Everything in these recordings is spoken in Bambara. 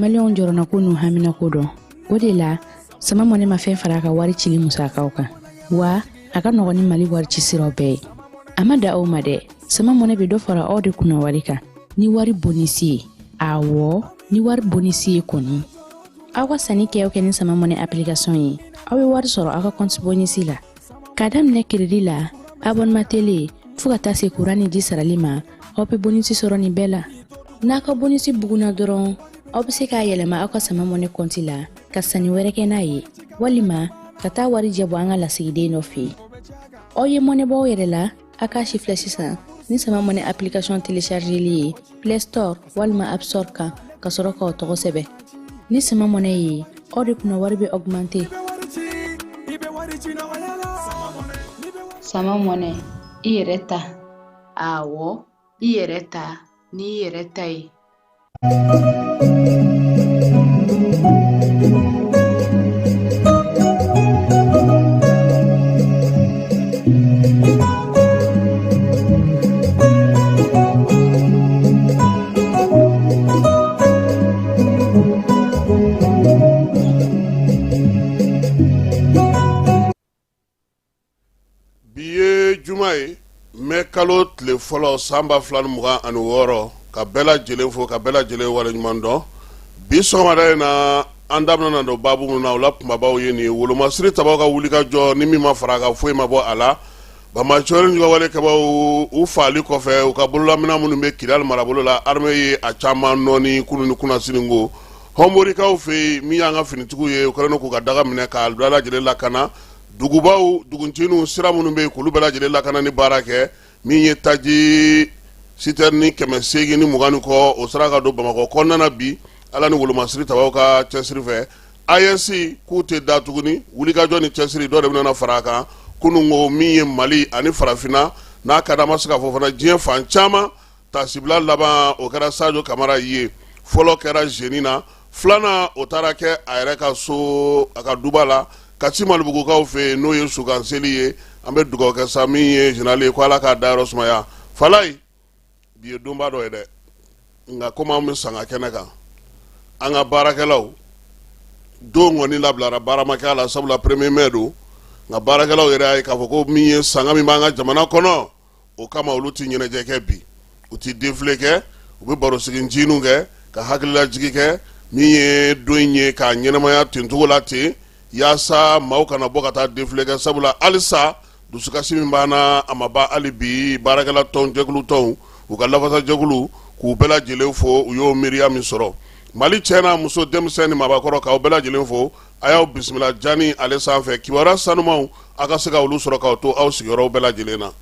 maliyɛnw jɔrɔna ko n'u hamina ko dɔn. O de la sama mɔnɛ ma fɛn fara a ka wari cili musakaw kan. Wa a ka nɔgɔn ni Mali wari ci siraw bɛɛ ye. A ma da aw ma dɛ. Sama mɔnɛ bɛ dɔ fara aw de kunna wari kan. Ni wari bonisi ye. Awɔ, ni wari bonisi ye kɔni. Aw ka sanni kɛ ni sama mɔnɛ application ye. Aw bɛ wari sɔrɔ aw ka compte bonisi la. K'a daminɛ crédit la, abonnement télé, fo ka taa se courant ni ji sarali ma, aw bɛ bonisi sɔrɔ nin bɛɛ la. N'a ka bonisi buguna dɔrɔn, aw bɛ se k'a yɛlɛma aw ka sama mɔnɛ compte la ka sanni wɛrɛ kɛ n'a ye. Walima ka taa wari jɛbɔ an ka lasigiden dɔ fɛ yen. Aw ye mɔnɛ bɔ aw yɛrɛ la, a k'a chiffre sisan ni sama mɔnɛ application téléchargeli ye Play Store walima App Store kan ka sɔrɔ k'aw tɔgɔ sɛbɛn. Ni sama mɔnɛ ye, aw de kunna wari bɛ augmenter. Sama mɔnɛ, i yɛrɛ ta. Awɔ, i yɛrɛ ta ni i yɛrɛ ta ye. Me kalo tile fɔlɔ sanba 2026 ka bɛɛ lajɛlen fo ka bɛɛ lajɛlen waleɲuman dɔn. Bi sɔgɔmada in na an daminɛna don babu mun na o la kumabaw ye nin wolomasiri tabaw ka wulikajɔ ni min ma fara ka foyi ma bɔ a la. Bamacɔri ɲɔgɔnwale kabaw u faali kɔfɛ u ka bololamina minnu bɛ Kidal marabolo la armée ye a caman nɔni kunu ni kunasini ko homorikaw fɛ min y'an ka finitigiw ye u kɛlen k'u ka daga minɛ k'a bɛɛ lajɛlen lakana. Dugubaw duguntiniw sira minnu bɛ k'olu bɛɛ lajɛlen lakana ni baara kɛ min ye taji citerne 820 kɔ o sira ka don Bamakɔ kɔnɔna na bi ala ni wolomasiri tabaw ka cɛsiri fɛ AES k'u tɛ da tuguni wulikajɔ ni cɛsiri dɔ de bɛna fara a kan kunun ko min ye Mali ani Farafinna n'a ka da ma se ka fɔ fana diɲɛ fan caman tasibila laban o kɛra Sadio Kamara ye fɔlɔ kɛra Jeni na filanan o taara kɛ a yɛrɛ ka so a ka duba la Kati Malibugukaw fɛ n'o ye suganseli ye an bɛ dugawu kɛ sa min ye général ye ko ala k'a dayɔrɔ sumaya Falaye bi ye donba dɔ ye dɛ nka komi an bɛ sanga kɛnɛ kan an ka baarakɛlaw don kɔni labilara baara ma kɛ a la sabula premier mai don nka baarakɛlaw yɛrɛ y'a ye k'a fɔ ko min ye sanga min b'an ka jamana kɔnɔ o kama olu tɛ ɲɛnajɛ kɛ bi u tɛ défilé kɛ u bɛ barosigi nciiniw kɛ ka hakililajigi kɛ min ye don in ye k'a ɲɛnamaya ten cogo la ten yaasa maaw kana bɔ ka taa défilé kɛ sabula halisa dusukasi min b'an na a ma ban hali bi baarakɛla tɔn jɛkulu tɔnw u ka lafasa jɛkulu k'u bɛɛ lajɛlen fo u y'o miiriya min sɔrɔ Mali cɛ n'a muso denmisɛn ni maabakɔrɔ k'aw bɛɛ lajɛlen fo a y'aw bisimila Jani ale sanfɛ kibaruya sanumanw a ka se ka olu sɔrɔ k'aw to aw sigiyɔrɔw bɛɛ lajɛlen na.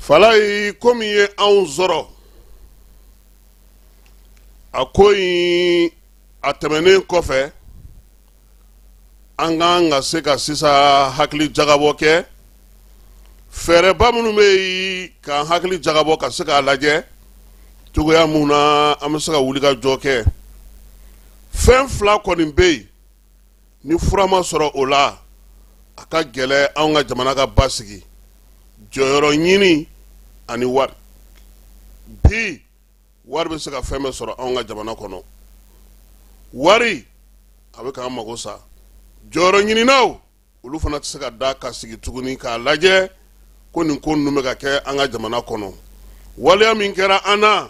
Falaye komi ye anw sɔrɔ a ko in a tɛmɛnen kɔfɛ an kan ka se ka sisan hakili jagabɔ kɛ fɛɛrɛba minnu bɛ yen k'an hakili jagabɔ ka se k'a lajɛ cogoya mun na an bɛ se ka wulikajɔ kɛ fɛn fila kɔni bɛ yen ni fura ma sɔrɔ o la a ka gɛlɛn anw ka jamana ka basigi jɔyɔrɔ ɲini ani wari bi wari bɛ se ka fɛn bɛɛ sɔrɔ anw ka jamana kɔnɔ wari a bɛ k'an mago sa jɔyɔrɔ ɲininaw olu fana tɛ se ka da ka sigi tuguni k'a lajɛ ko nin ko ninnu bɛ ka kɛ an ka jamana kɔnɔ waleya min kɛra an na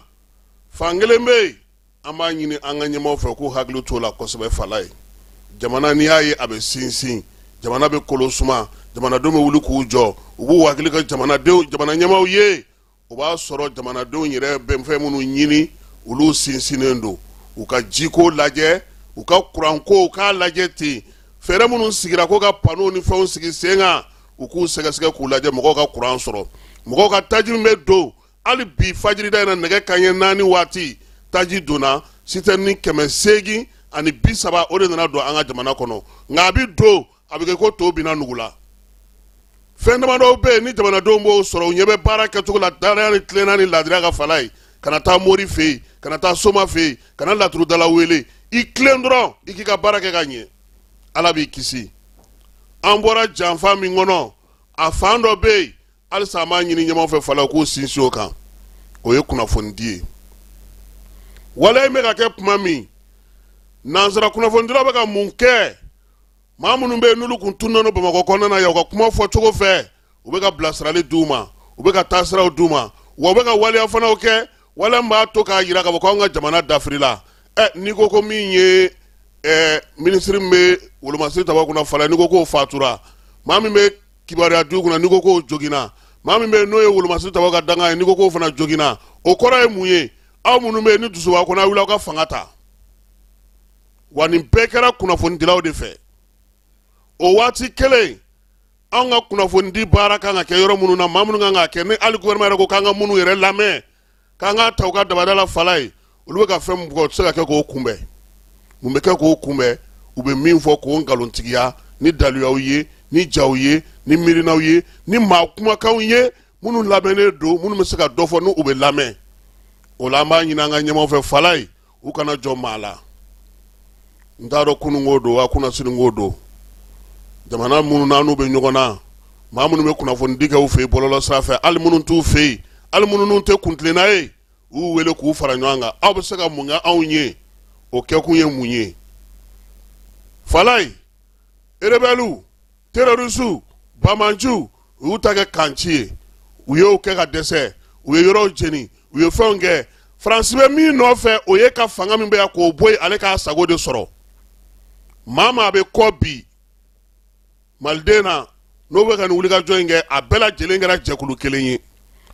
fankelen bɛ yen an b'a ɲini an ka ɲɛmaaw fɛ k'u hakili t'o la kosɛbɛ Falaye jamana n'i y'a ye a bɛ sinsin jamana bɛ kolo suma jamanadenw bɛ wuli k'u jɔ u b'u hakili ka jamana ɲɛmaaw ye o b'a sɔrɔ jamanadenw yɛrɛ bɛ fɛn minnu ɲini olu sinsinnen don u ka jiko lajɛ u ka kuranko u k'a lajɛ ten fɛɛrɛ minnu sigira ko ka pano ni fɛnw sigi sen kan u k'u sɛgɛsɛgɛ k'u lajɛ mɔgɔw ka kuran sɔrɔ mɔgɔw ka taji min bɛ don hali bi fajirida in na nɛgɛ kanɲɛ 4 waati taji donna citerne 830 ani 30 o de nana don an ka jamana kɔnɔ nka a bɛ don a bɛ kɛ ko to binna nugu la fɛn damadɔ bɛ ni jamanadenw b'o sɔrɔ u ɲɛ bɛ baara kɛcogo la danaya ni tilenna ni ladiriya ka fala ye kana taa mori fɛ yen kana taa soma fɛ yen kana laturudala wele i tilen dɔrɔn i k'i ka baara kɛ ka ɲɛ ala b'i kisi an bɔra janfa min kɔnɔ a fan dɔ bɛ yen halisa an b'a ɲini ɲɛmaw fɛ fala k'o sinsin o kan o ye kunnafonidi ye wala in bɛ ka kɛ tuma min nansara kunnafonidilaw bɛ ka mun kɛ maa minnu bɛ yen n'olu kun tununa no Bamakɔ kɔnɔna na yan u ka kuma fɔ cogo fɛ u bɛ ka bilasirali d'u ma u bɛ ka taasiraw d'u ma wa u bɛ ka waleya fanaw kɛ wala min b'a to k'a jira k'a fɔ k'anw ka jamana dafirila n'i ko ko min ye minisiri min bɛ Wolomasiri Tabako kunna fala n'i ko k'o fatura maa min bɛ kibaruya d'u kunna n'i ko k'o joginna maa min bɛ yen n'o ye Wolomasiri Tabako ka danga ye n'i ko k'o fana joginna o kɔrɔ ye mun ye aw minnu bɛ yen ni dusu b'a kɔnɔ aw wuli aw ka fanga ta wa nin bɛɛ kɛra kunnafonidilaw de fɛ o waati kelen an ka kunnafonidi baara kan ka kɛ yɔrɔ minnu na maa minnu kan ka kɛ ni hali gouvernement yɛrɛ ko k'an ka minnu yɛrɛ lamɛn k'an ka ta u ka dabada la fala ye olu bɛ ka fɛn min fɔ o tɛ se ka kɛ k'o kunbɛn mun bɛ kɛ k'o kunbɛn u bɛ min fɔ k'o nkalontigiya ni daluyaw ye ni jaw ye ni miirinaw ye ni maa kumakanw ye minnu lamɛnnen don minnu bɛ se ka dɔ fɔ n'u bɛ lamɛn o la an b'a ɲini an ka ɲɛmaw fɛ fala ye u kana jɔ maa la n t'a dɔn kunun k'o don wa kunnasini k'o don jamana minnu n'an'u bɛ ɲɔgɔn na maa minnu bɛ kunnafonidi kɛ u fɛ yen bɔlɔlɔ sira fɛ hali minnu t'u fɛ yen hali minnu n'u tɛ kuntilenna ye u y'u wele k'u fara ɲɔgɔn kan aw bɛ se ka mun kɛ anw ye o kɛkun ye mun ye falaye rebelles terroristes bamanju u y'u ta kɛ kanci ye u y'o kɛ ka dɛsɛ u ye yɔrɔw jeni u ye fɛnw kɛ faransi bɛ min nɔfɛ o ye ka fanga min bɛ yan k'o bɔ yen ale k'a sago de sɔrɔ maa maa bɛ kɔ bi maliden na n'o bɛ ka nin wulikajɔ in kɛ a bɛɛ lajɛlen kɛra jɛkulu kelen ye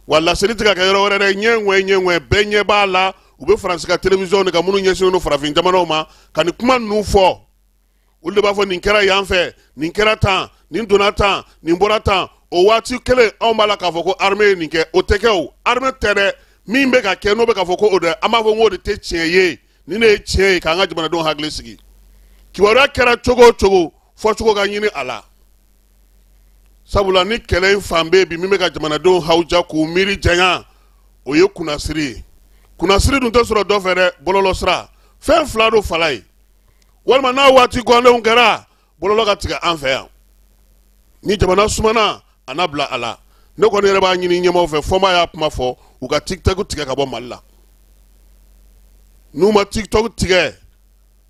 wa laseli tɛ ka kɛ yɔrɔ wɛrɛ dɛ ɲɛŋɛ bɛɛ ɲɛ b'a la u bɛ faransi ka télévision de kan minnu ɲɛsinnen don farafin jamanaw ma ka nin kuma ninnu fɔ olu de b'a fɔ nin kɛra yan fɛ nin kɛra tan nin donna tan nin bɔra tan o waati kelen anw b'a la k'a fɔ ko armée ye nin kɛ o tɛ kɛ o armée tɛ dɛ min bɛ ka kɛ n'o bɛ k'a fɔ ko o dɛ an b'a fɔ k'o de tɛ tiɲɛ ye nin de ye tiɲɛ ye k'an ka jamanadenw hakili sigi kibaruya kɛra cogo o cogo fɔcogo ka ɲini a la sabula ni kɛlɛ in fan bɛ bi min bɛ ka jamanadenw hawuja k'u miiri janya o ye kunnasiri ye kunnasiri dun tɛ sɔrɔ dɔ fɛ dɛ bɔlɔlɔ sira fɛn fila don fala ye walima n'a waati gɔnlenw kɛra bɔlɔlɔ ka tigɛ an fɛ yan ni jamana sumana a na bila a la ne kɔni yɛrɛ b'a ɲini ɲɛmaw fɛ fɔ n b'a y'a kuma fɔ u ka tiktok tigɛ ka bɔ mali la n'u ma tiktok tigɛ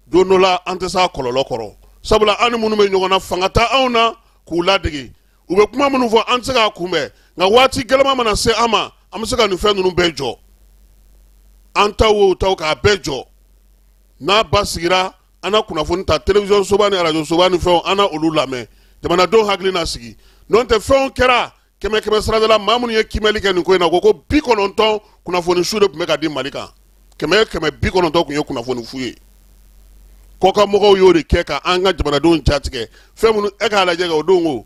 don dɔ la an tɛ s'a kɔlɔlɔ kɔrɔ sabula an ni minnu bɛ ɲɔgɔn na fanga ta anw na k'u ladege u bɛ kuma minnu fɔ an tɛ se k'a kunbɛn nka waati gɛlɛma mana se an ma an bɛ se ka nin fɛn ninnu bɛɛ jɔ an taw o taw k'a bɛɛ jɔ n'a ba sigira an na kunnafoni ta télévision soba ni radio soba ni fɛnw an na olu lamɛn jamanadenw hakili na sigi n'o tɛ fɛnw kɛra kɛmɛ kɛmɛ sara de la maa minnu ye kimɛli kɛ nin ko in na ko 90 kunnafoni su de tun bɛ ka di mali kan kɛmɛ 90 tun ye kunnafoni fu ye kɔka mɔgɔw y'o de kɛ ka an ka jamanadenw jatigɛ fɛn minnu e k'a lajɛ o don ko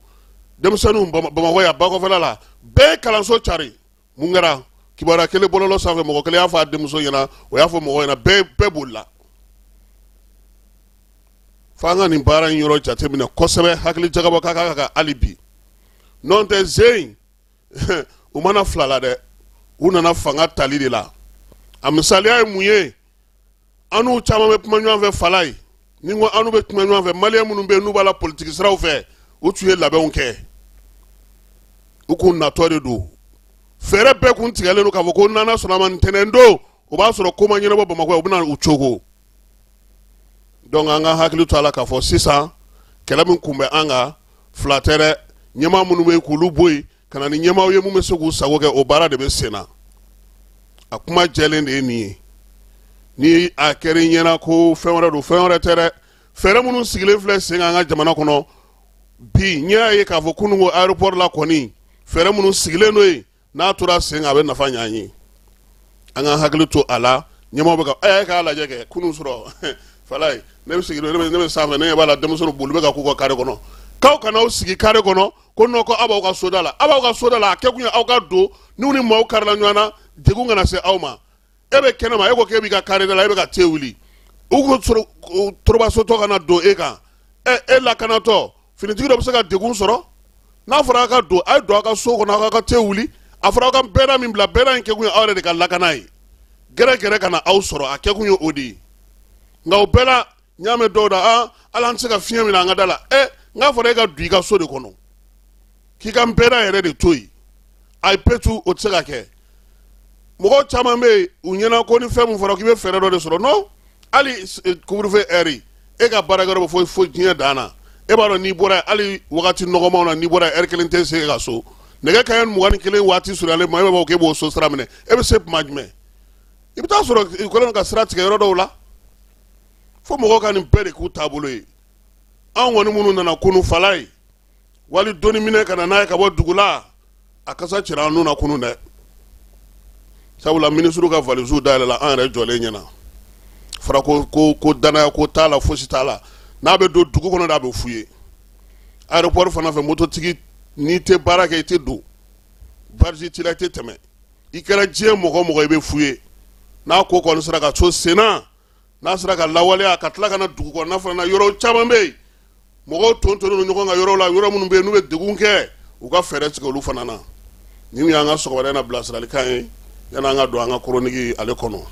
denmisɛnninw bamakɔ yan bakɔfɛla la bɛɛ ye kalanso cari mun kɛra kibaruya kelen bɔlɔlɔ sanfɛ mɔgɔ kelen y'a fɔ a denmuso ɲɛna o y'a fɔ mɔgɔw ɲɛna bɛɛ bolila f'an ka nin baara in yɔrɔ jateminɛ kosɛbɛ hakili jagabɔ ka kan ka hali bi n'o tɛ zen u mana fila la dɛ u nana fanga tali de la a misaliya ye mun ye an n'u caman bɛ kuma ɲɔgɔn fɛ fala ye ni ko an n'u bɛ kuma ɲɔgɔn fɛ maliyɛn minnu bɛ yen n'u b'a la politiki siraw fɛ u tun ye labɛnw kɛ u kun natɔ de don fɛɛrɛ bɛɛ kun tigɛlen don k'a fɔ ko n'Ala sɔnna ma ntɛnɛn don o b'a sɔrɔ ko ma ɲɛnabɔ Bamakɔ u bɛna u cogo donc an ka hakili to a la k'a fɔ sisan kɛlɛ min kun bɛ an kan fila tɛ dɛ ɲɛmaa minnu bɛ yen k'olu bɔ yen ka na ni ɲɛmaaw ye mun bɛ se k'u sago kɛ o baara de bɛ sen na a kuma jɛlen de ye nin ye ni a kɛra i ɲɛna ko fɛn wɛrɛ don fɛn wɛrɛ tɛ dɛ fɛɛrɛ minnu sigilen filɛ sen kan an ka jamana kɔnɔ bi n y'a ye k'a fɔ kunun ko aéroport la kɔni fɛɛrɛ minnu sigilen don yen n'a tora sen kan a bɛ nafa ɲɛ an ye an ka hakili to a la ɲɛmaaw bɛ ka k'a lajɛ kɛ kunun sɔrɔ fala ye ne bɛ sigi ne bɛ sanfɛ ne ɲɛ b'a la denmisɛnninw boli bɛ ka k'u ka kare kɔnɔ k'aw kana aw sigi kare kɔnɔ ko non ko aw b'aw ka soda la aw b'aw ka soda la a kɛ kun ye aw ka don n'u ni maaw karila ɲɔgɔn na degun kana se aw ma e bɛ kɛnɛma e ko k'e b'i ka kare da la e bɛ ka te wuli u ko torobasotɔ kana don e kan e lakanatɔ finitigi dɔ bɛ se ka degun sɔrɔ n'a fɔra ka don a ye don a ka so kɔnɔ a ka te wuli a fɔra ka bɛɛda min bila bɛɛda in kɛkun ye aw yɛrɛ de ka lakana ye gɛrɛ ka na aw sɔrɔ a kɛkun ye o de ye nka o bɛɛ la n y'a mɛn dɔw da ala an tɛ se ka fiɲɛ minɛ an ka da la n'a fɔra e ka don i ka so de kɔnɔ k'i ka bɛɛda yɛrɛ de to yen a ye petu o tɛ se ka kɛ mɔgɔw caman bɛ yen u ɲɛna ko ni fɛn min fɔra k'i bɛ fɛɛrɛ dɔ de sɔrɔ non hali couvre-feu heure e ka baarakɛyɔrɔ bɛ fo diɲɛ dan na e b'a dɔn n'i bɔra hali wagati nɔgɔmaw na n'i bɔra heure kelen tɛ se ka so nɛgɛ kanɲɛ 21 waati surunyalen ma e b'a fɔ k'e b'o so sira minɛ e bɛ se tuma jumɛn i bɛ taa sɔrɔ i kɛlen ka sira tigɛ yɔrɔ dɔw la fo mɔgɔw ka nin bɛɛ de k'u taabolo ye anw kɔni minnu nana kunu fala ye wali dɔnni minɛ ka na n'a ye ka bɔ dugu la a kasa cira an nun na kunun dɛ sabula minisiriw ka valisiw dayɛlɛla an yɛrɛ jɔlen ɲɛna fɔra ko danaya ko t'a la fosi t'a la n'a bɛ don dugu kɔnɔ de a bɛ f'u ye aéroport fana fɛ mototigi n'i tɛ baara kɛ i tɛ don barisi t'i la i tɛ tɛmɛ i kɛra diɲɛ mɔgɔ o mɔgɔ i bɛ f'u ye n'a ko kɔni sera ka so senna n'a sera ka lawaleya ka tila ka na dugu kɔnɔna fana na yɔrɔ caman bɛ yen mɔgɔw tontonnen don ɲɔgɔn kan yɔrɔ la yɔrɔ minnu bɛ yen n'u bɛ degun kɛ u ka fɛɛrɛ tigɛ olu fana na nin y'an ka sɔgɔmada in na bilasiralikan ye yan'an ka don an ka chronique ale kɔnɔ.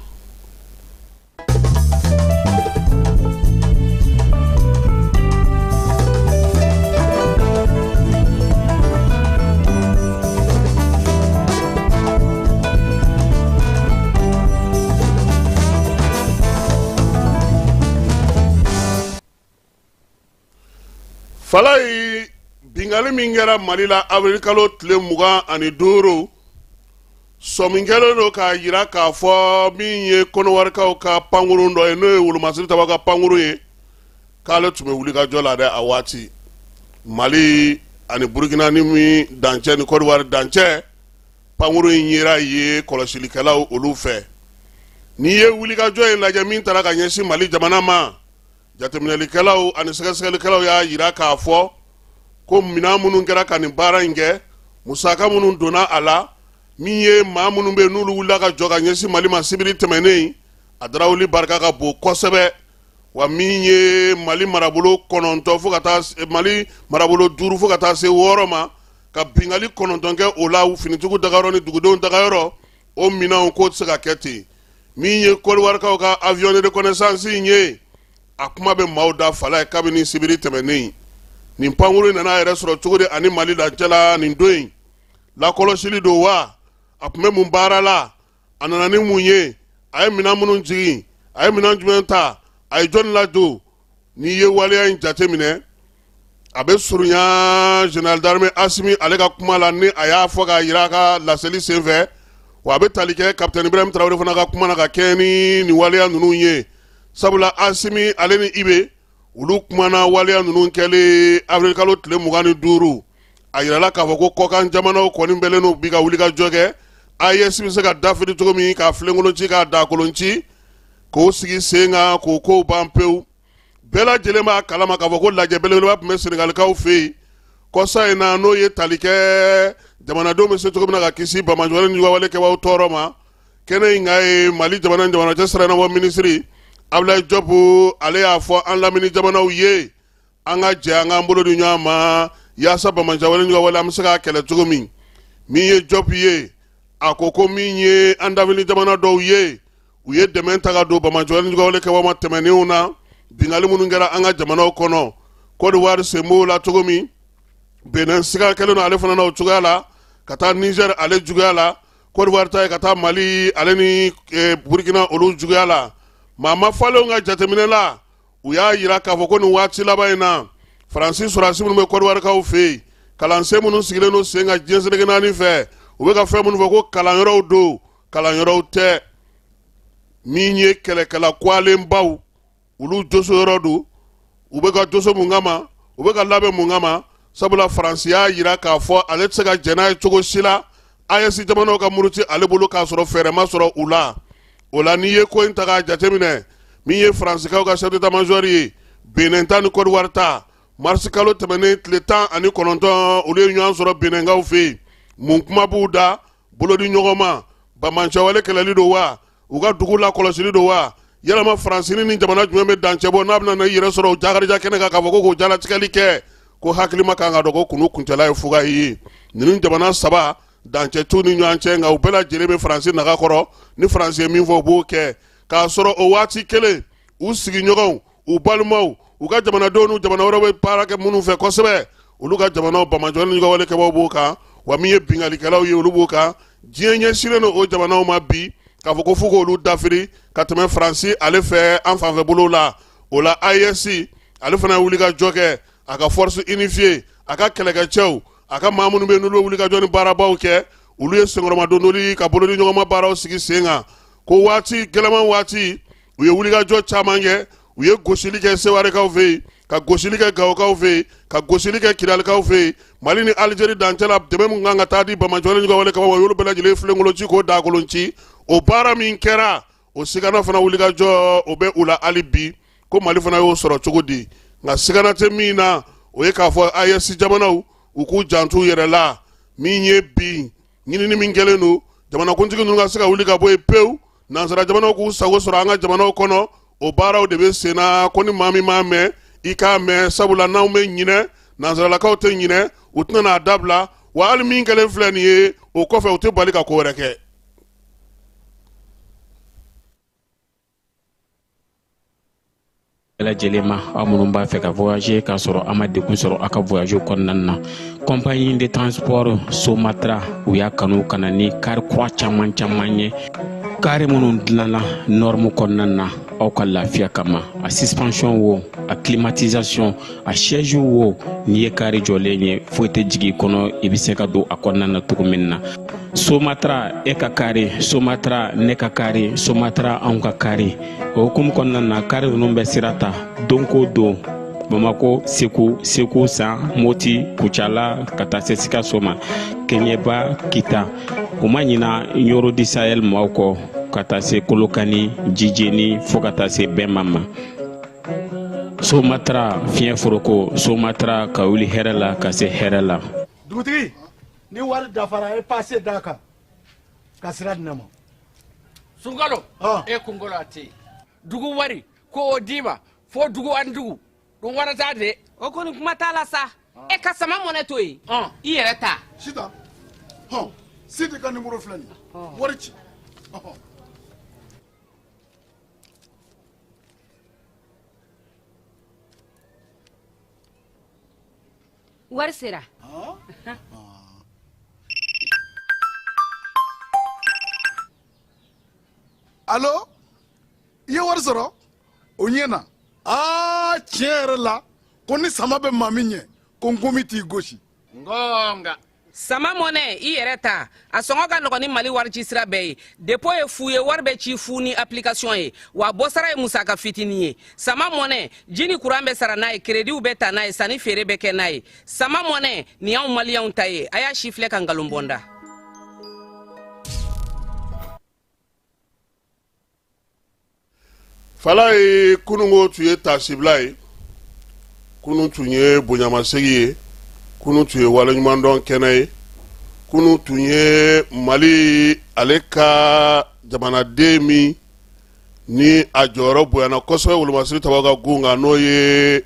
Fala yi bingali min kɛra Mali la avril kalo tile 25 sɔminkɛlen do k'a jira k'a fɔ min ye kɔnɔwarikaw ka pankuru dɔ ye n'o ye wolomasiri taba ka pankuru ye k'ale tun bɛ wuli ka jɔ la dɛ a waati Mali ani Burkina ni min dancɛ ni Côte d'Ivoire dancɛ pankuru in yera ye kɔlɔsilikɛlaw olu fɛ n'i ye wuli ka jɔ in lajɛ min taara ka ɲɛsin Mali jamana ma jateminɛlikɛlaw ani sɛgɛsɛgɛlikɛlaw y'a jira k'a fɔ ko minɛn minnu kɛra ka nin baara in kɛ musaka minnu donna a la min ye maa minnu bɛ yen n'olu wulila ka jɔ ka ɲɛsin Mali ma sibiri tɛmɛnen a darawuli barika ka bon kosɛbɛ wa min ye Mali marabolo 9 fo ka taa Mali marabolo 5 fo ka taa se 6 ma ka bingali 9 kɛ o la finitigiw dagayɔrɔ ni dugudenw dagayɔrɔ o minɛnw k'o tɛ se ka kɛ ten min ye Côte d'Ivoirekaw ka avion de reconnaissance in ye a kuma bɛ maaw da fala ye kabini sibiri tɛmɛnen nin pankuru nana yɛrɛ sɔrɔ cogo di ani Mali dancɛla nin don in lakɔlɔsili do wa a tun bɛ mun baara la a nana ni mun ye a ye minɛn minnu jigin a ye minɛn jumɛn ta a ye jɔnni ladon n'i ye waleya in jateminɛ a bɛ surunya général d'armée Asimi ale ka kuma la ni a y'a fɔ k'a jira a ka laseli senfɛ wa a bɛ tali kɛ capitaine Ibrahim Traoré fana ka kuma na ka kɛ ni nin waleya ninnu ye sabula Asimi ale ni Ibe olu kumana waleya ninnu kɛlen avril kalo tile 25 a yirala k'a fɔ ko kɔkan jamanaw kɔni bɛlen n'u bi ka wuli ka jɔ kɛ AES bɛ se ka dafiri cogo min k'a filenkolon ci k'a dakolon ci k'o sigi sen kan k'o kow ban pewu bɛɛ lajɛlen b'a kalama k'a fɔ ko lajɛ belebeleba tun bɛ senegalikaw fɛ yen kɔsa in na n'o ye tali kɛ jamanadenw bɛ se cogo min na ka kisi bamajɔlen ni wale kɛbaaw tɔɔrɔ ma kɛnɛ in ka ye Mali jamanacɛ siranabɔ minisiri Abdoulaye Diop ale y'a fɔ an lamini jamanaw ye an ka jɛ an k'an bolo di ɲɔgɔn ma yaasa bamajɔlen ni wale an bɛ se k'a kɛlɛ cogo min ye Diop ye a ko min ye an lamini jamana dɔw ye u ye dɛmɛ ta ka don bamajɔlen ni wale kɛbaaw ma tɛmɛnenw na bingali minnu kɛra an ka jamanaw kɔnɔ Côte d'Ivoire sen b'o la cogo min Benin siga kɛlen don ale fana na o cogoya la ka taa Niger ale juguya la Côte d'Ivoire ta ye ka taa Mali ale ni Burkina olu juguya la maa ma falenw ka jateminɛ la u y'a jira k'a fɔ ko nin waati laban in na Faransi sɔrɔdasi minnu bɛ Côte d'Ivoirekaw fɛ yen kalansen minnu sigilen don sen kan diɲɛ seleke naani fɛ u bɛ ka fɛn minnu fɔ ko kalanyɔrɔw don kalanyɔrɔw tɛ min ye kɛlɛkɛla kuwalenbaw olu joso yɔrɔ don u bɛ ka joso mun kama u bɛ ka labɛn mun kama sabula Faransi y'a jira k'a fɔ ale tɛ se ka jɛn n'a ye cogo si la AES jamanaw ka muruti ale bolo k'a sɔrɔ fɛɛrɛ ma sɔrɔ u la o la n'i ye ko in ta k'a jateminɛ min ye Faransikaw ka chef d'état-major ye Benin ta ni Côte d'Ivoire ta marisi kalo tɛmɛnen tile 19 olu ye ɲɔgɔn sɔrɔ Beninkaw fɛ yen mun kuma b'u da bolodi ɲɔgɔn ma bamancɛwale kɛlɛli don wa u ka dugu la kɔlɔsili don wa yalama Faransi ni jamana jumɛn bɛ dancɛ bɔ n'a bɛna i yɛrɛ sɔrɔ o jakarija kɛnɛ kan k'a fɔ ko k'o jalatigɛli kɛ ko hakilima kan ka dɔn ko kunu kuncɛla ye fuga ye ninnu jamana saba dancɛ t'u ni ɲɔgɔn cɛ nka u bɛɛ lajɛlen bɛ faransi naga kɔrɔ ni faransi ye min fɔ u b'o kɛ k'a sɔrɔ o waati kelen u sigiɲɔgɔnw u balimaw u ka jamanadenw n'u jamana wɛrɛw bɛ baara kɛ minnu fɛ kosɛbɛ olu ka jamanaw bamajɔ ni ɲɔgɔn walekɛbaw b'o kan wa min ye bingalikɛlaw ye olu b'o kan diɲɛ ɲɛsinnen don o jamanaw ma bi k'a fɔ ko fo k'olu dafiri ka tɛmɛ faransi ale fɛ an fanfɛ bolo la o la AES ale fana ye wuli ka jɔ kɛ a ka force unifiée a ka kɛlɛkɛcɛw a ka maa minnu bɛ yen n'olu ye wuli ka jɔ ni baarabaw kɛ olu ye senkɔrɔmadondoli ka bolo ni ɲɔgɔnma baaraw sigi sen kan ko waati gɛlɛman waati u ye wuli ka jɔ caman kɛ u ye gosili kɛ sewarekaw fɛ yen ka gosili kɛ gawokaw fɛ yen ka gosili kɛ kidalikaw fɛ yen mali ni aligérie dancɛ la dɛmɛ min kan ka taa di bamajɔ ni ɲɔgɔn wale kama o y'olu bɛɛ lajɛlen filenkolonci k'o daakolonci o baara min kɛra o sigana fana wuli ka jɔ o bɛ u la hali bi ko mali fana y'o sɔrɔ cogo di nka sigana tɛ min na o ye k'a fɔ AES jamanaw u k'u jantu yɛrɛ la min ye bi ɲinini min kɛlen don jamanakuntigi ninnu ka se ka wuli ka bɔ yen pewu nansara jamanaw k'u sago sɔrɔ an ka jamanaw kɔnɔ o baaraw de bɛ sen na ko ni maa min m'a mɛn i k'a mɛn sabula n'anw bɛ ɲinɛ nansaralakaw tɛ ɲinɛ u tɛna n'a dabila wa hali min kɛlen filɛ nin ye o kɔfɛ u tɛ bali ka ko wɛrɛ kɛ. lajɛlen ma aw minnu b'a fɛ ka voyager k'a sɔrɔ a ma degun sɔrɔ a ka voyage kɔnɔna na compagnie de transport Somatra u y'a kanu ka na ni kari kura caman ye kari minnu dilanna norme kɔnɔna na aw ka lafiya kama a suspension wo a climatisation a siège wo n'i ye kari jɔlen ye foyi tɛ jigin kɔnɔ i bɛ se ka don a kɔnɔna na cogo min na Somatra e ka kari Somatra ne ka kari Somatra anw ka kari o hukumu kɔnɔna na kari ninnu bɛ sira ta don ko don Bamako Segu San Moti Kucala ka taa se Sikaso ma Keɲeba Kita u ma ɲina Yoro di Sahel maaw kɔ ka taa se Kolokani Jijeni fo ka taa se Bɛnma ma Somatra fiɲɛ foroko Somatra ka wuli hɛrɛ la ka se hɛrɛ la dugutigi ni wari dafara e passe da kan ka sira di ne ma Sunkalo e kunkolo a tɛ yen dugu wari ko o d'i ma fo dugu ani dugu dun wara t'a de o kɔni kuma t'a la sa e ka sama mɔnɛ to yen i yɛrɛ ta Sita Sidi ka numéro filɛ nin ye wari ci wari sera allo i ye wari sɔrɔ o ɲɛna tiɲɛ yɛrɛ la ko ni sama bɛ maa min ɲɛ ko n komi t'i gosi ngonga sama mɔnɛ i yɛrɛ ta a sɔngɔ ka nɔgɔn ni mali wari ci sira bɛɛ ye depo ye fu ye wari bɛ ci fu ni application ye wa bɔsara ye musaka fitinin ye sama mɔnɛ ji ni kuran bɛ sara n'a ye krediw bɛ ta n'a ye sanni feere bɛ kɛ n'a ye sama mɔnɛ nin y'anw maliyɛnw ta ye a y'a si filɛ ka nkalon bɔnda fala ye kunungo tun ye tasibila ye kunu tun ye bonyamasegi ye kunu tun ye waleɲumandɔn kɛnɛ ye kunu tun ye mali ale ka jamanaden min ni a jɔyɔrɔ bonyana kosɛbɛ wolomasiri tabaw ka gun kan n'o ye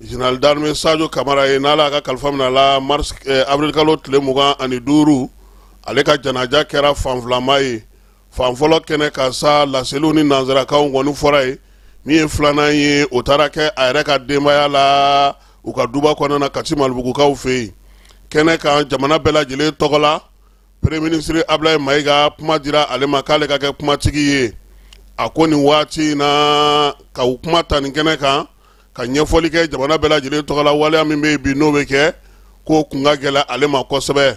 général d'armée Sadio Kamara ye n'ala ka kalifa minɛ la mars avril kalo tile 25 ale ka janaja kɛra fanfilama ye fanfɔlɔ kɛnɛ ka sa laseliw ni nanzarakaw ŋɔni fɔra ye min ye filanan ye o taara kɛ a yɛrɛ ka denbaya la u ka duba kɔnɔna Kati Malibugukaw fɛ yen kɛnɛ kan jamana bɛɛ lajɛlen tɔgɔ la premier ministre Ablaye Mayiga kuma dira ale ma k'ale ka kɛ kumatigi ye a ko nin waati in na ka u kuma ta nin kɛnɛ kan ka ɲɛfɔli kɛ jamana bɛɛ lajɛlen tɔgɔ la waleya min bɛ yen bi n'o bɛ kɛ k'o kun ka gɛlɛn ale ma kosɛbɛ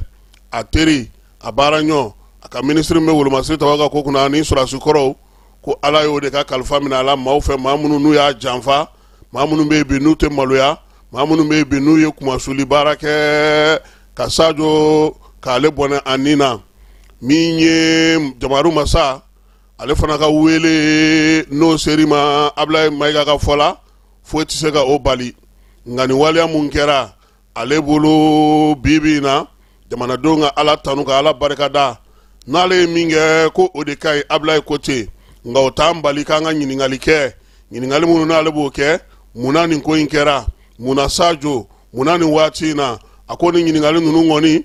a teri a baara ɲɔ a ka ministre bɛ wolomasiri tabaw ka ko kunna ani sɔrɔdasi kɔrɔw ko ala y'o de ka kalifa minɛ a la maaw fɛ maa minnu n'u y'a janfa maa minnu bɛ yen bi n'u tɛ maloya maa minnu bɛ yen bi n'u ye kumasuli baara kɛ ka Sadio k'ale bɔnɛ a nin na min ye Jamaru Masa ale fana ka wele n'o seri ma Ablaye Mayiga ka fɔ la foyi tɛ se ka o bali nka nin waleya mun kɛra ale bolo bibi in na jamanadenw ka ala tanu ka ala barikada n'ale ye min kɛ ko o de ka ɲi Ablaye ko ten nka o t'an bali k'an ka ɲininkali kɛ ɲininkali minnu n'ale b'o kɛ munna nin ko in kɛra munna Sadio munani waati na a ko ni ɲininkali ninnu ŋɔni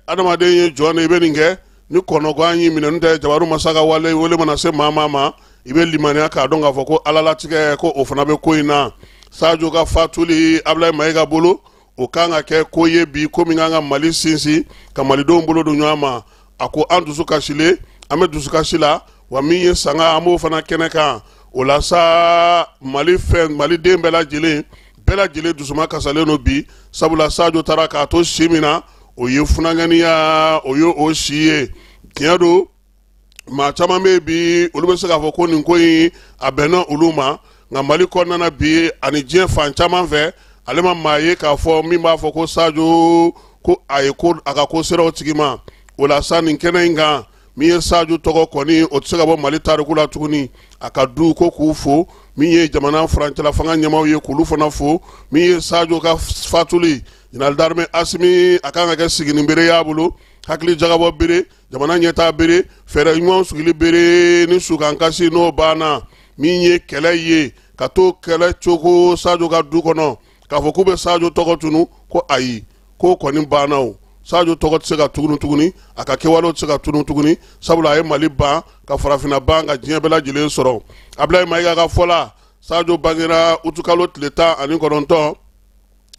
adamaden ye jɔn de i bɛ nin kɛ ni kɔnɔgan y'i minɛ n'o tɛ jabaru masa ka wale mana se maa ma i bɛ limaniya k'a dɔn k'a fɔ ko alalatigɛ ko o fana bɛ ko in na. Sadio ka fatuli Ablaye Mayiga bolo o kan ka kɛ ko ye bi ko min kan ka Mali sinsin ka malidenw bolo don ɲɔgɔn ma. A ko an dusu kasilen an bɛ dusu kasi la wa min ye sanga an b'o fana kɛnɛ kan o la sa maliden bɛɛ lajɛlen dusuma kasalen no bi sabula Sadio taara k'a to si min na o ye funanganiya o ye o si ye tiɲɛ don maa caman bɛ bi olu bɛ se k'a fɔ ko nin ko in a bɛnna olu ma nka Mali kɔnɔna bi ani diɲɛ fan caman fɛ ale ma maa ye k'a fɔ min b'a fɔ ko Sadio ko a ka ko sera o tigi ma o la sa nin kɛnɛ in kan min ye Sadio tɔgɔ kɔni o tɛ se ka bɔ Mali tariku la tuguni a ka du ko k'u fo min ye jamana furancɛla fanga ɲɛmaaw ye k'olu fana fo min ye Sadio ka fatuli Général d'armée Asimi a kan ka kɛ sigini bere y'a bolo hakili jagabɔ bere jamana ɲɛtaa bere fɛɛrɛ ɲuman sugili bere ni sukan kasi n'o banna min ye kɛlɛ ye ka to kɛlɛ cogo Sadio ka du kɔnɔ k'a fɔ k'u bɛ Sadio tɔgɔ tunu ko ayi ko kɔni banna o Sadio tɔgɔ tɛ se ka tunu tuguni a ka kɛwalew tɛ se ka tunu tuguni sabula a ye Mali ban ka farafinna ban ka diɲɛ bɛɛ lajɛlen sɔrɔ. Ablaye Mayiga ka fɔ la Sadio bangera utukalo tile 19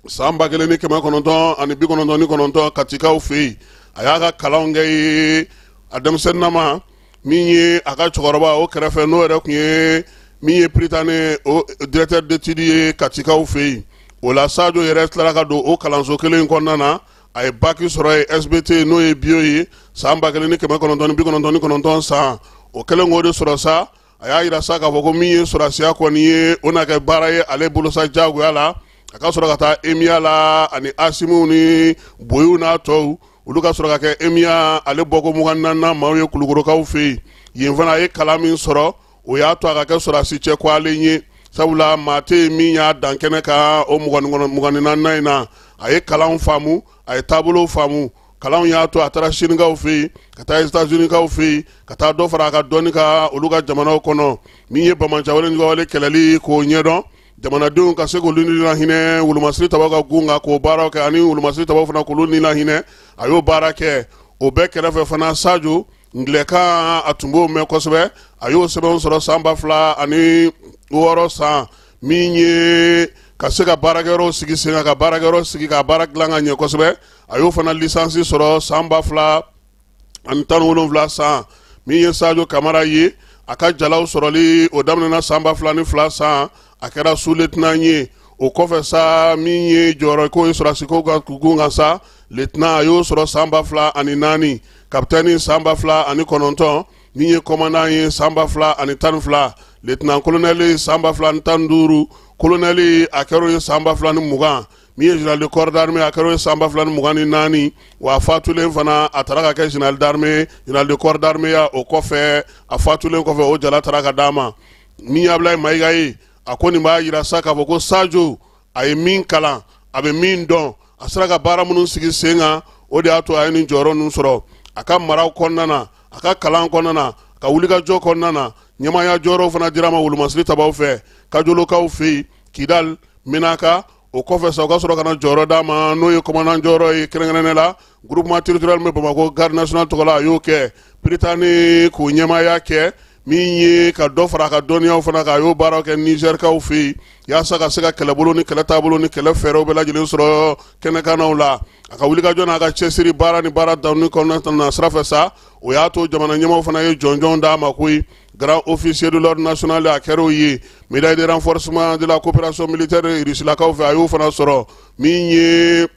san 1999 Katikaw fɛ yen a y'a ka kalanw kɛ ye a denmisɛnninama min ye a ka cɛkɔrɔba o kɛrɛfɛ n'o yɛrɛ tun ye min ye Prytanne o directeur d'études ye Katikaw fɛ yen o la Sadio yɛrɛ tilara ka don o kalanso kelen in kɔnɔna na a ye baki sɔrɔ ye SBT n'o ye bio ye san 1999 san o kɛlen k'o de sɔrɔ sa a y'a yira sa k'a fɔ ko min ye sɔrɔsiya kɔni ye o na kɛ baara ye ale bolo sa jagoya la a ka sɔrɔ ka taa Emiya la ani Asimu ni Boyiw n'a tɔw olu ka sɔrɔ ka kɛ Emiya ale bɔko 24 maaw ye Kulukorokaw fɛ yen yen fana a ye kalan min sɔrɔ o y'a to a ka kɛ sɔrɔsi cɛ kɔlen ye sabula maa tɛ yen min y'a dan kɛnɛ kan o 24 in na a ye kalanw faamu a ye taabolow faamu kalanw y'a to a taara Sinikaw fɛ yen ka taa États-Unis kaw fɛ yen ka taa dɔ fara a ka dɔnni kan olu ka jamanaw kɔnɔ min ye Bamancɛ wale kɛlɛli k'o ɲɛdɔn jamanadenw ka se k'olu ni lahinɛ wolomasiri tabaw ka gun kan k'o baaraw kɛ ani wolomasiri tabaw fana k'olu ni lahinɛ a y'o baara kɛ o bɛɛ kɛrɛfɛ fana Sadio ngilɛkan a tun b'o mɛn kosɛbɛ a y'o sɛbɛnw sɔrɔ san 2006 san min ye ka se ka baarakɛyɔrɔ sigi sen kan ka baarakɛyɔrɔ sigi ka baara dilan ka ɲɛ kosɛbɛ a y'o fana lisansi sɔrɔ san 2017 san min ye Sadio Kamara ye a ka jalaw sɔrɔli o daminɛna san 2002 san a kɛra sous-lieutenant ye o kɔfɛ sa min ye jɔyɔrɔ ko ye sɔrɔsiko ka gun kan sa lieutenant a y'o sɔrɔ san 2004 kapitɛni san 2009 min ye commandant ye san 2012 lieutenant colonel san 2015 colonel a kɛra ye san 2020 min ye général de corps d'armée a kɛra ye san 2024 wa a fatulen fana a taara ka kɛ général de corps d'armée ya o kɔfɛ a fatulen kɔfɛ o jala taara ka d'a ma min ye Ablaye Mayiga ye a ko nin b'a yira sa k'a fɔ ko Sadio a ye min kalan a bɛ min dɔn a sera ka baara minnu sigi sen kan o de y'a to a ye nin jɔyɔrɔ ninnu sɔrɔ a ka maraw kɔnɔna na a ka kalan kɔnɔna na a ka wulikajɔ kɔnɔna na ɲɛmaaya jɔyɔrɔw fana dira ma wolomasiri tabaw fɛ Kajolokaw fɛ yen Kidal Menaka o kɔfɛ sa o ka sɔrɔ ka na jɔyɔrɔ d'a ma n'o ye commandant jɔyɔrɔ ye kɛrɛnkɛrɛnnen la groupement territorial min bɛ Bamako garde nationale tɔgɔ la a y'o kɛ Prytanne k'o ɲɛmaaya kɛ min ye ka dɔ fara a ka dɔnniyaw fana kan a y'o baaraw kɛ Nizɛrikaw fɛ yen yaasa ka se ka kɛlɛbolo ni kɛlɛ taabolo ni kɛlɛ fɛɛrɛw bɛɛ lajɛlen sɔrɔ kɛnɛkanaw la a ka wulikajɔ n'a ka cɛsiri baara ni baara daminɛ kɔnɔna na sira fɛ sa o y'a to jamana ɲɛmaaw fana ye jɔnjɔn d'a ma koyi grand officier de l'ordre national a kɛr'o ye médaille de renforcement de la coopération militaire Rusilakaw fɛ a y'o fana sɔrɔ min ye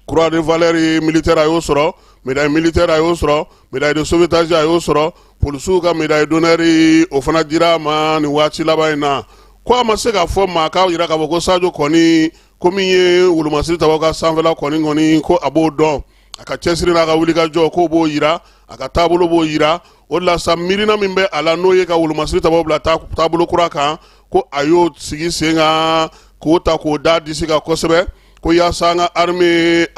croix de valeur militaire a y'o sɔrɔ médaille militaire a y'o sɔrɔ médaille de sauvetage a y'o sɔrɔ polisiw ka médaille d'honneur o fana dira a ma nin waati laban in na ko a ma se k'a fɔ maa k'a yira k'a fɔ ko Sadio kɔni ko min ye wolomasiri tabaw ka sanfɛla kɔni ko a b'o dɔn a ka cɛsiri n'a ka wulikajɔ k'o b'o yira a ka taabolo b'o yira o de la sa miirina min bɛ a la n'o ye ka wolomasiri tabaw bila taabolo kura kan ko a y'o sigi sen kan k'o ta k'o da disi kan kosɛbɛ ko yaasa an ka armée